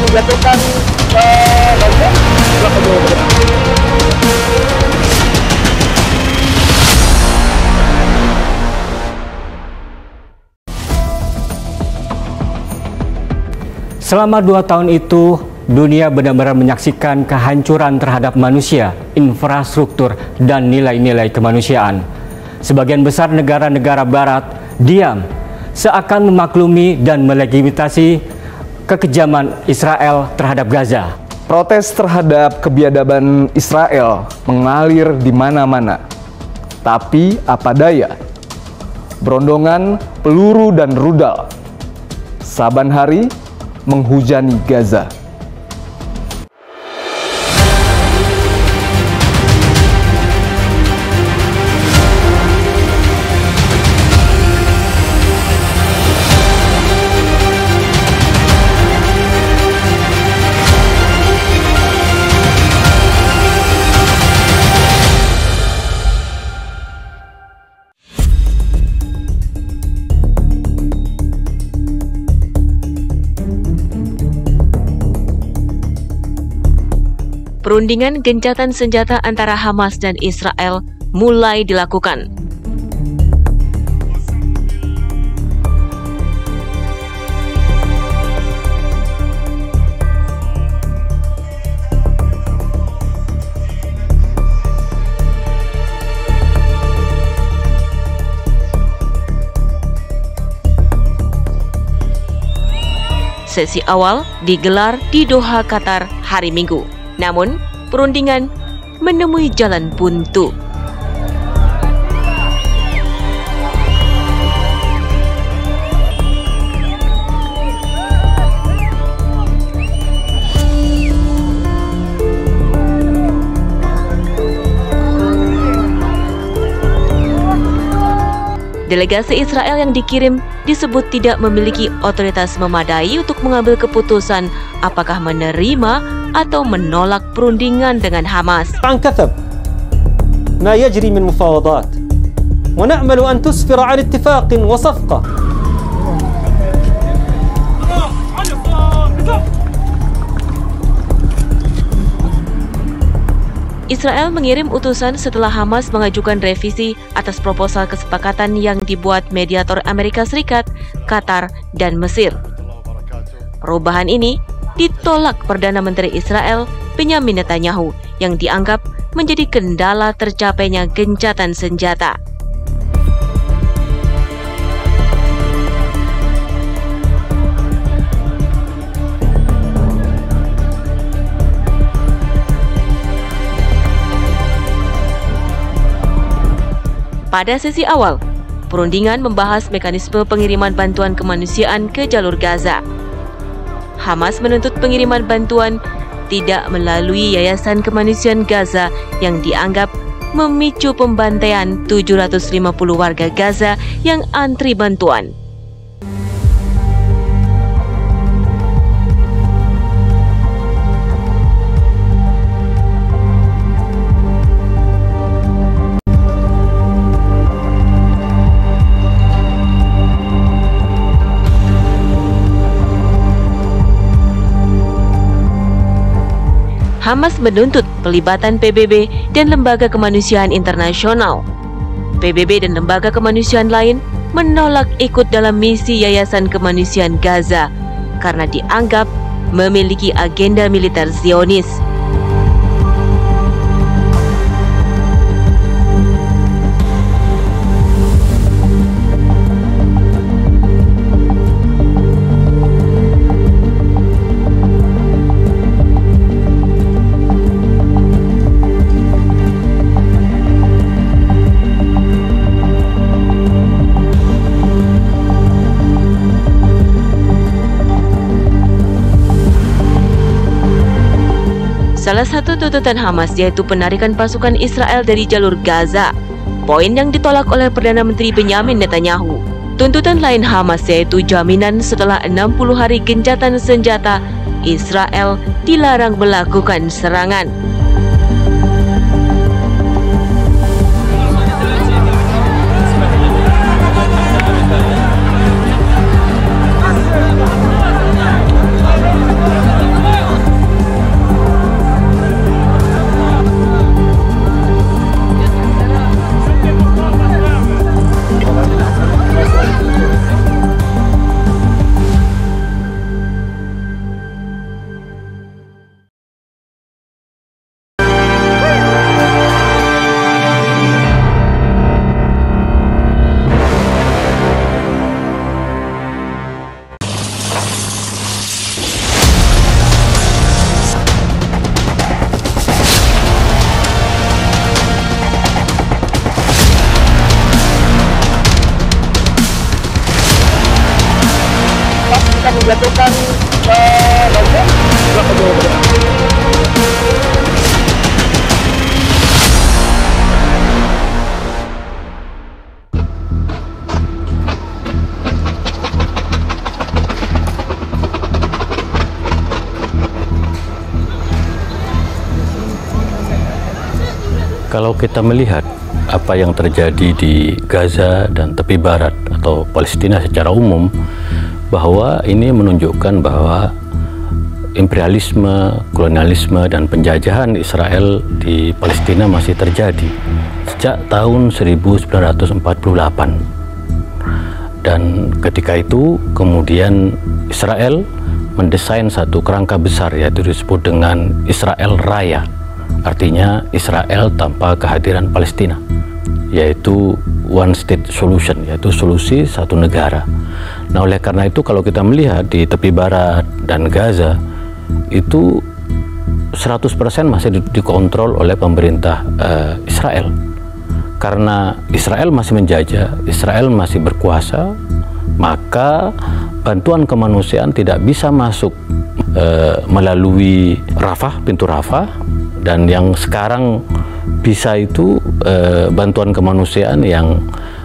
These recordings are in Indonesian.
menjatuhkan Gaza. Silakan dulu. Selama 2 tahun itu, dunia benar-benar menyaksikan kehancuran terhadap manusia, infrastruktur, dan nilai-nilai kemanusiaan. Sebagian besar negara-negara barat diam, seakan memaklumi dan melegitimasi kekejaman Israel terhadap Gaza. Protes terhadap kebiadaban Israel mengalir di mana-mana. Tapi apa daya, berondongan peluru dan rudal saban hari menghujani Gaza. Perundingan gencatan senjata antara Hamas dan Israel mulai dilakukan. Sesi awal digelar di Doha, Qatar hari Minggu. Namun, perundingan menemui jalan buntu. Delegasi Israel yang dikirim disebut tidak memiliki otoritas memadai untuk mengambil keputusan apakah menerima atau menolak perundingan dengan Hamas. عن كثب ما يجري من مفاوضات ونأمل أن تسفر عن اتفاق وصفقة. Israel mengirim utusan setelah Hamas mengajukan revisi atas proposal kesepakatan yang dibuat mediator Amerika Serikat, Qatar, dan Mesir. Perubahan ini ditolak Perdana Menteri Israel, Benyamin Netanyahu, yang dianggap menjadi kendala tercapainya gencatan senjata. Pada sesi awal, perundingan membahas mekanisme pengiriman bantuan kemanusiaan ke jalur Gaza. Hamas menuntut pengiriman bantuan tidak melalui Yayasan Kemanusiaan Gaza yang dianggap memicu pembantaian 750 warga Gaza yang antri bantuan. Hamas menuntut pelibatan PBB dan lembaga kemanusiaan internasional. PBB dan lembaga kemanusiaan lain menolak ikut dalam misi Yayasan Kemanusiaan Gaza karena dianggap memiliki agenda militer Zionis. Salah satu tuntutan Hamas yaitu penarikan pasukan Israel dari jalur Gaza, poin yang ditolak oleh Perdana Menteri Benyamin Netanyahu. Tuntutan lain Hamas yaitu jaminan setelah 60 hari gencatan senjata, Israel dilarang melakukan serangan. menjatuhkan bantuan berapa jauh berapa? Kalau kita melihat apa yang terjadi di Gaza dan tepi barat atau Palestina secara umum, bahwa ini menunjukkan bahwa imperialisme, kolonialisme, dan penjajahan Israel di Palestina masih terjadi sejak tahun 1948. Dan ketika itu kemudian Israel mendesain satu kerangka besar, yaitu disebut dengan Israel Raya. Artinya Israel tanpa kehadiran Palestina, yaitu one state solution, yaitu solusi satu negara. Nah, oleh karena itu kalau kita melihat di tepi barat dan Gaza itu 100% masih dikontrol oleh pemerintah Israel. Karena Israel masih menjajah, Israel masih berkuasa, maka bantuan kemanusiaan tidak bisa masuk melalui Rafah, pintu Rafah. Dan yang sekarang bisa itu bantuan kemanusiaan yang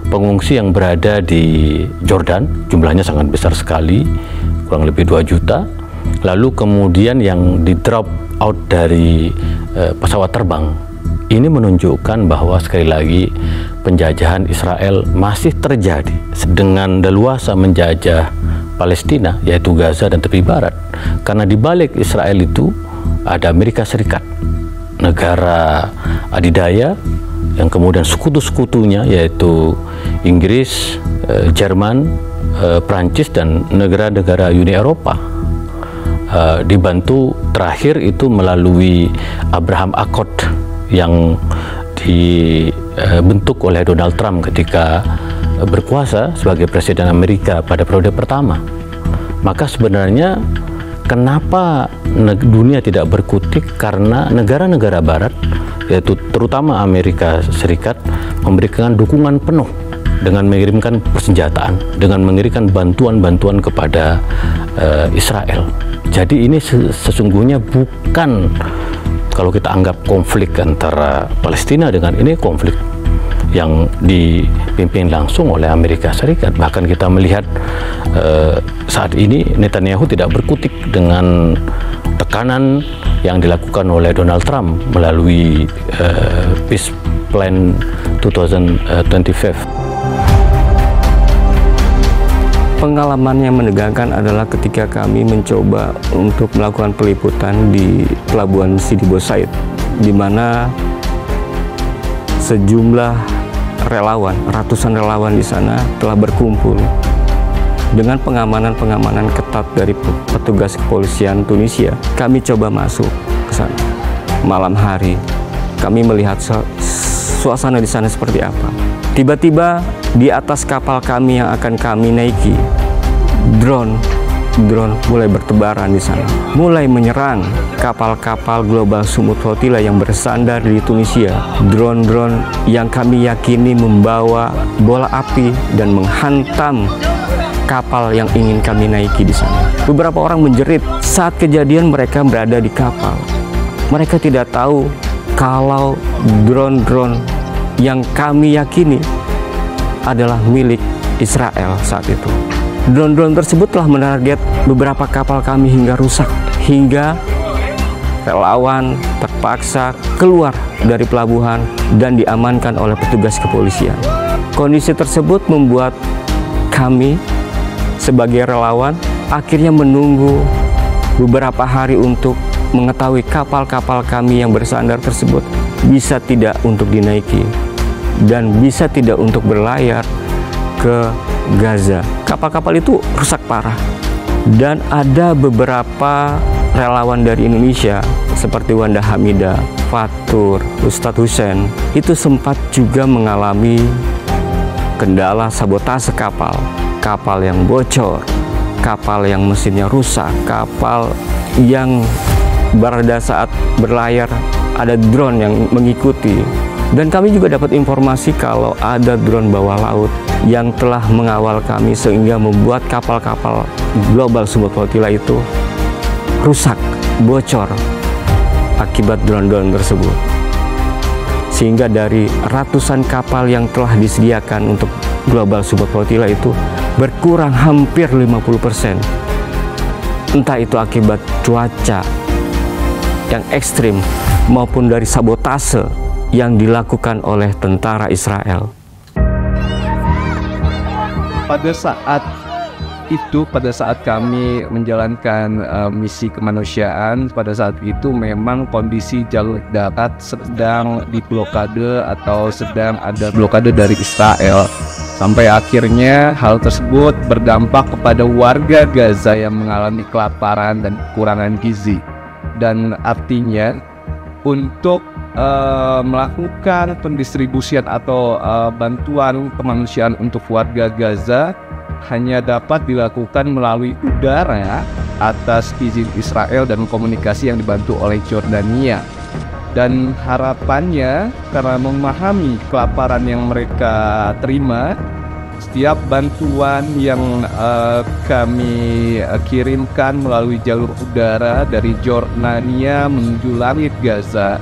pengungsi yang berada di Jordan, jumlahnya sangat besar sekali, kurang lebih 2 juta. Lalu kemudian yang di drop out dari pesawat terbang. Ini menunjukkan bahwa sekali lagi penjajahan Israel masih terjadi dengan leluasa menjajah Palestina, yaitu Gaza dan tepi barat. Karena di balik Israel itu ada Amerika Serikat, negara adidaya, yang kemudian sekutu-sekutunya yaitu Inggris, Jerman, Prancis, dan negara-negara Uni Eropa, dibantu terakhir itu melalui Abraham Accord yang dibentuk oleh Donald Trump ketika berkuasa sebagai Presiden Amerika pada periode pertama. Maka sebenarnya kenapa dunia tidak berkutik? Karena negara-negara barat, yaitu terutama Amerika Serikat, memberikan dukungan penuh dengan mengirimkan persenjataan, dengan mengirimkan bantuan-bantuan kepada Israel. Jadi ini sesungguhnya bukan, kalau kita anggap konflik antara Palestina dengan ini, konflik yang dipimpin langsung oleh Amerika Serikat. Bahkan kita melihat saat ini Netanyahu tidak berkutik dengan tekanan yang dilakukan oleh Donald Trump melalui Peace Plan 2025. Pengalaman yang menegangkan adalah ketika kami mencoba untuk melakukan peliputan di Pelabuhan Sidi Bosaid, di mana sejumlah relawan, ratusan relawan di sana telah berkumpul dengan pengamanan ketat dari petugas kepolisian Tunisia. Kami coba masuk ke sana malam hari. Kami melihat suasana di sana seperti apa. Tiba-tiba di atas kapal kami yang akan kami naiki, drone mulai bertebaran di sana, mulai menyerang kapal-kapal Global Sumut Flotilla yang bersandar di Tunisia. Drone yang kami yakini membawa bola api dan menghantam kapal yang ingin kami naiki di sana. Beberapa orang menjerit saat kejadian mereka berada di kapal. Mereka tidak tahu kalau drone yang kami yakini adalah milik Israel saat itu. Drone tersebut telah menarget beberapa kapal kami hingga rusak, hingga relawan terpaksa keluar dari pelabuhan dan diamankan oleh petugas kepolisian. Kondisi tersebut membuat kami sebagai relawan akhirnya menunggu beberapa hari untuk mengetahui kapal-kapal kami yang bersandar tersebut bisa tidak untuk dinaiki dan bisa tidak untuk berlayar ke Gaza. Kapal-kapal itu rusak parah, dan ada beberapa relawan dari Indonesia seperti Wanda Hamidah, Fatur, Ustadz Hussein itu sempat juga mengalami kendala sabotase kapal yang bocor, kapal yang mesinnya rusak, kapal yang pada saat berlayar ada drone yang mengikuti Dan kami juga dapat informasi kalau ada drone bawah laut yang telah mengawal kami sehingga membuat kapal-kapal Global Support Flotilla itu rusak, bocor akibat drone-drone tersebut. Sehingga dari ratusan kapal yang telah disediakan untuk Global Support Flotilla itu berkurang hampir 50%. Entah itu akibat cuaca yang ekstrim maupun dari sabotase yang dilakukan oleh tentara Israel. Pada saat kami menjalankan misi kemanusiaan, pada saat itu memang kondisi jalur darat sedang diblokade atau sedang ada blokade dari Israel. Sampai akhirnya hal tersebut berdampak kepada warga Gaza yang mengalami kelaparan dan kekurangan gizi. Dan artinya untuk melakukan pendistribusian atau bantuan kemanusiaan untuk warga Gaza hanya dapat dilakukan melalui udara atas izin Israel dan komunikasi yang dibantu oleh Jordania. Dan harapannya karena memahami kelaparan yang mereka terima, setiap bantuan yang kami kirimkan melalui jalur udara dari Jordania menuju langit Gaza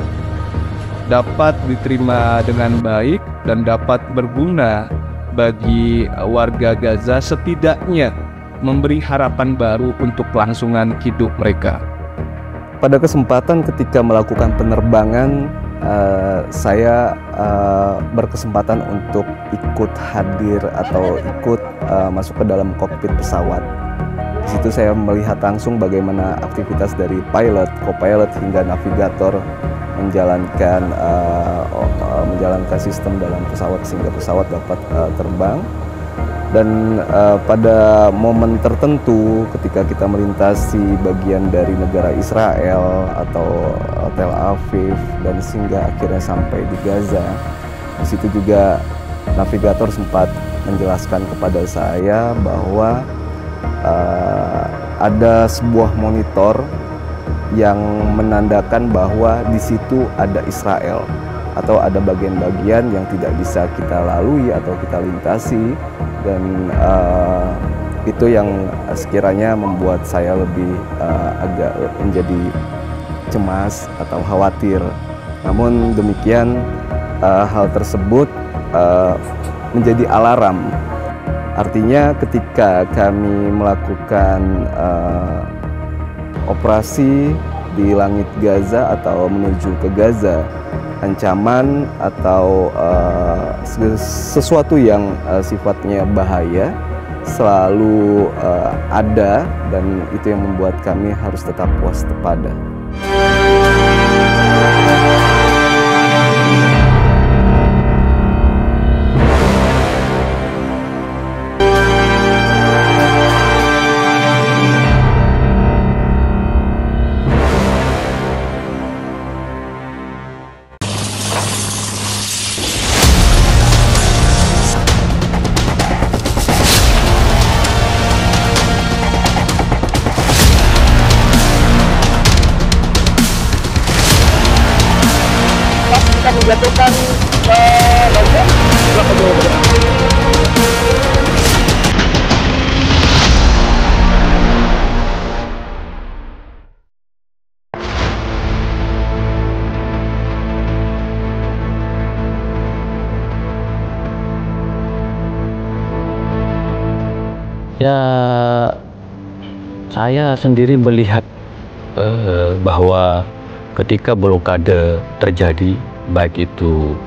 dapat diterima dengan baik dan dapat berguna bagi warga Gaza, setidaknya memberi harapan baru untuk kelangsungan hidup mereka. Pada kesempatan ketika melakukan penerbangan, saya berkesempatan untuk ikut hadir atau ikut masuk ke dalam kokpit pesawat. Di situ saya melihat langsung bagaimana aktivitas dari pilot, co-pilot hingga navigator menjalankan sistem dalam pesawat sehingga pesawat dapat terbang. Dan pada momen tertentu ketika kita melintasi bagian dari negara Israel atau Tel Aviv dan sehingga akhirnya sampai di Gaza, di situ juga navigator sempat menjelaskan kepada saya bahwa ada sebuah monitor yang menandakan bahwa di situ ada Israel atau ada bagian-bagian yang tidak bisa kita lalui atau kita lintasi, dan itu yang sekiranya membuat saya lebih agak menjadi cemas atau khawatir. Namun demikian hal tersebut menjadi alarm. Artinya ketika kami melakukan operasi di langit Gaza atau menuju ke Gaza, ancaman atau sesuatu yang sifatnya bahaya selalu ada, dan itu yang membuat kami harus tetap waspada. Menjatuhkan bantuan berapa jauh bergerak? Ya, saya sendiri melihat bahwa ketika blokade terjadi, baik itu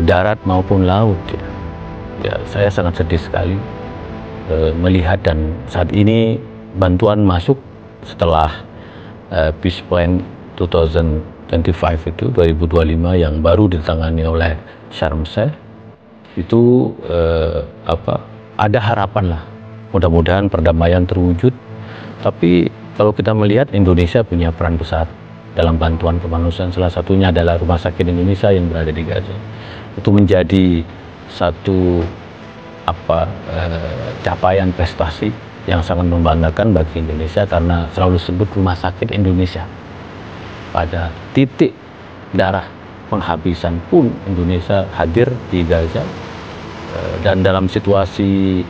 darat maupun laut, ya saya sangat sedih sekali melihat. Dan saat ini bantuan masuk setelah Peace Plan 2025 itu 2025 yang baru ditangani oleh Sharm El-Sheikh itu ada harapan lah, mudah-mudahan perdamaian terwujud. Tapi kalau kita melihat, Indonesia punya peran besar dalam bantuan kemanusiaan. Salah satunya adalah Rumah Sakit Indonesia yang berada di Gaza. Itu menjadi satu capaian prestasi yang sangat membanggakan bagi Indonesia, karena selalu disebut Rumah Sakit Indonesia pada titik darah penghabisan pun Indonesia hadir di Gaza. Dan dalam situasi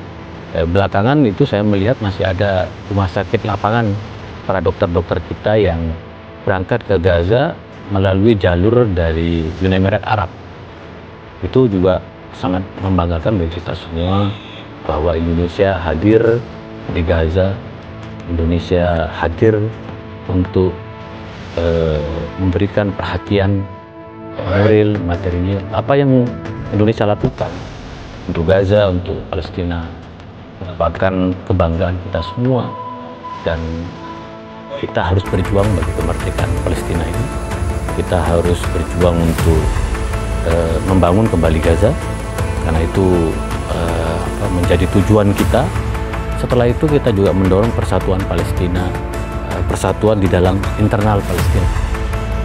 belakangan itu saya melihat masih ada rumah sakit lapangan, para dokter-dokter kita yang berangkat ke Gaza melalui jalur dari Uni Emirat Arab. Itu juga sangat membanggakan bagi kita semua bahwa Indonesia hadir di Gaza, Indonesia hadir untuk memberikan perhatian moral, material, apa yang Indonesia lakukan untuk Gaza, untuk Palestina, merupakan kebanggaan kita semua, dan kita harus berjuang bagi kemerdekaan Palestina ini. Kita harus berjuang untuk membangun kembali Gaza, karena itu menjadi tujuan kita. Setelah itu kita juga mendorong persatuan Palestina, persatuan di dalam internal Palestina,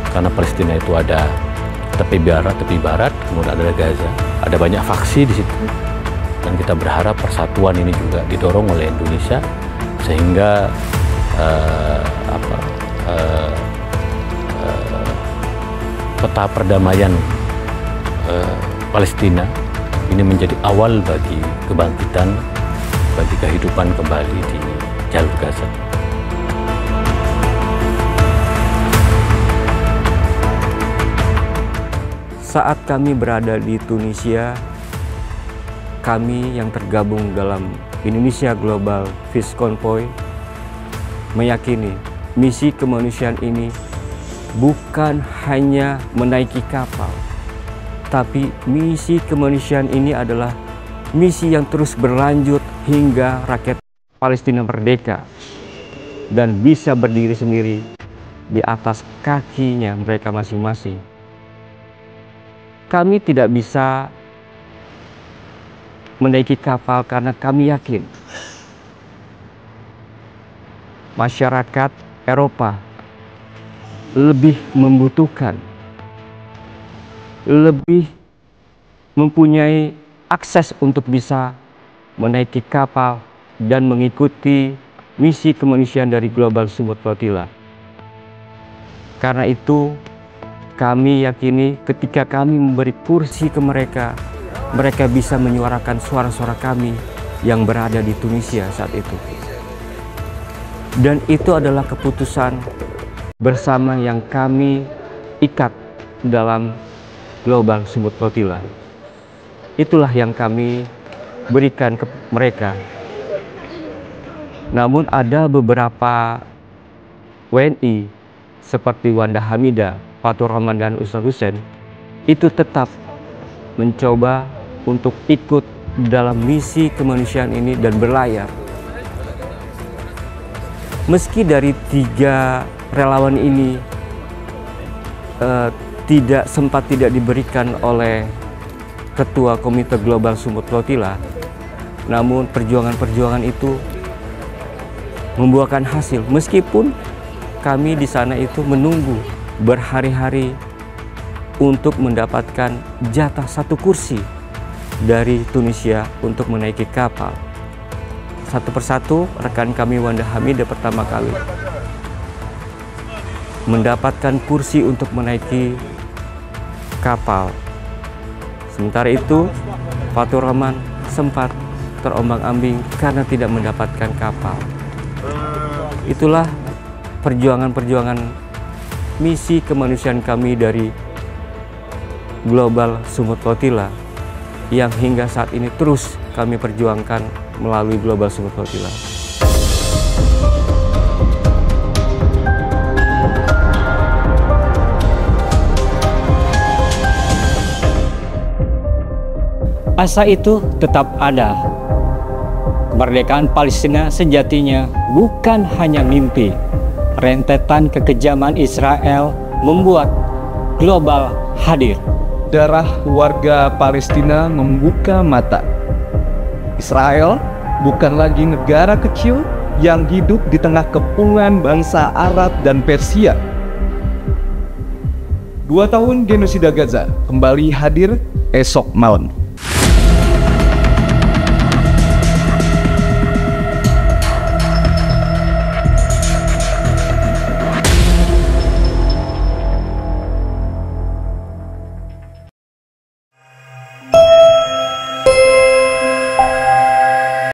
karena Palestina itu ada tepi barat, kemudian ada Gaza, ada banyak faksi di situ, dan kita berharap persatuan ini juga didorong oleh Indonesia sehingga peta perdamaian Palestina ini menjadi awal bagi kebangkitan, bagi kehidupan kembali di jalur Gaza. Saat kami berada di Tunisia, kami yang tergabung dalam Indonesia Global Peace Convoy meyakini misi kemanusiaan ini bukan hanya menaiki kapal, tapi misi kemanusiaan ini adalah misi yang terus berlanjut hingga rakyat Palestina merdeka dan bisa berdiri sendiri di atas kakinya mereka masing-masing. Kami tidak bisa menaiki kapal karena kami yakin masyarakat Eropa lebih membutuhkan, lebih mempunyai akses untuk bisa menaiki kapal dan mengikuti misi kemanusiaan dari Global Support Flotilla. Karena itu kami yakini ketika kami memberi kursi ke mereka, mereka bisa menyuarakan suara-suara kami yang berada di Tunisia saat itu. Dan itu adalah keputusan bersama yang kami ikat dalam Global Support Flotilla. Itulah yang kami berikan ke mereka. Namun ada beberapa WNI seperti Wanda Hamidah, Fatur Rahman, dan Ustaz Hussein itu tetap mencoba untuk ikut dalam misi kemanusiaan ini dan berlayar. Meski dari 3 relawan ini sempat tidak diberikan oleh Ketua Komite Global Support Flotilla, namun perjuangan-perjuangan itu membuahkan hasil. Meskipun kami di sana itu menunggu berhari-hari untuk mendapatkan jatah 1 kursi dari Tunisia untuk menaiki kapal. Satu persatu rekan kami Wanda Hamidah pertama kali mendapatkan kursi untuk menaiki kapal. Sementara itu Fatur Rahman sempat terombang-ambing karena tidak mendapatkan kapal. Itulah perjuangan-perjuangan misi kemanusiaan kami dari Global Support Flotilla yang hingga saat ini terus kami perjuangkan melalui Global Support Flotilla. Asa itu tetap ada. Kemerdekaan Palestina sejatinya bukan hanya mimpi. Rentetan kekejaman Israel membuat global hadir. Darah warga Palestina membuka mata. Israel bukan lagi negara kecil yang hidup di tengah kepungan bangsa Arab dan Persia. 2 tahun genosida Gaza kembali hadir esok malam.